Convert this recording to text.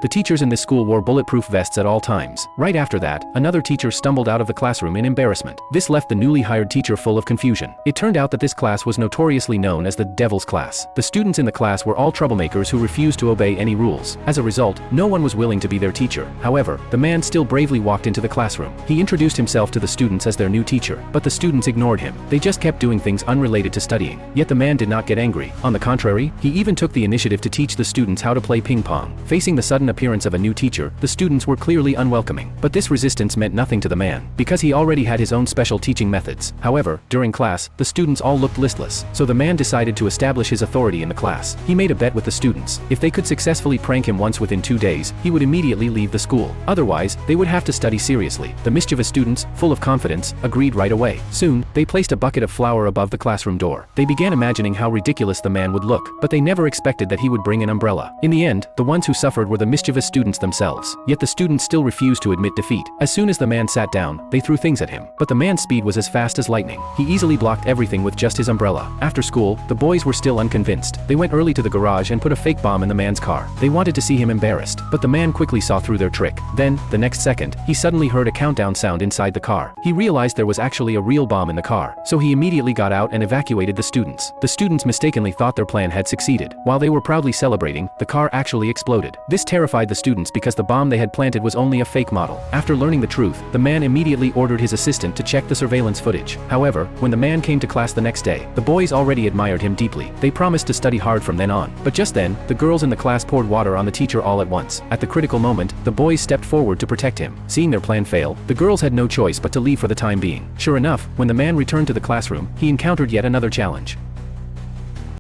The teachers in this school wore bulletproof vests at all times. Right after that, another teacher stumbled out of the classroom in embarrassment. This left the newly hired teacher full of confusion. It turned out that this class was notoriously known as the Devil's Class. The students in the class were all troublemakers who refused to obey any rules. As a result, no one was willing to be their teacher. However, the man still bravely walked into the classroom. He introduced himself to the students as their new teacher, but the students ignored him. They just kept doing things unrelated to studying. Yet the man did not get angry. On the contrary, he even took the initiative to teach the students how to play ping pong. Facing the sudden appearance of a new teacher, the students were clearly unwelcoming. But this resistance meant nothing to the man, because he already had his own special teaching methods. However, during class, the students all looked listless, so the man decided to establish his authority in the class. He made a bet with the students. If they could successfully prank him once within 2 days, he would immediately leave the school. Otherwise, they would have to study seriously. The mischievous students, full of confidence, agreed right away. Soon, they placed a bucket of flour above the classroom door. They began imagining how ridiculous the man would look, but they never expected that he would bring an umbrella. In the end, the ones who suffered were the mischievous students themselves. Yet the students still refused to admit defeat. As soon as the man sat down, they threw things at him. But the man's speed was as fast as lightning. He easily blocked everything with just his umbrella. After school, the boys were still unconvinced. They went early to the garage and put a fake bomb in the man's car. They wanted to see him embarrassed, but the man quickly saw through their trick. Then, the next second, he suddenly heard a countdown sound inside the car. He realized there was actually a real bomb in the car, so he immediately got out and evacuated the students. The students mistakenly thought their plan had succeeded. While they were proudly celebrating, the car actually exploded. This terrified the students because the bomb they had planted was only a fake model. After learning the truth, the man immediately ordered his assistant to check the surveillance footage. However, when the man came to class the next day, the boys already admired him deeply. They promised to study hard from then on. But just then, the girls in the class poured water on the teacher all at once. At the critical moment, the boys stepped forward to protect him. Seeing their plan fail, the girls had no choice but to leave for the time being. Sure enough, when the man returned to the classroom, he encountered yet another challenge.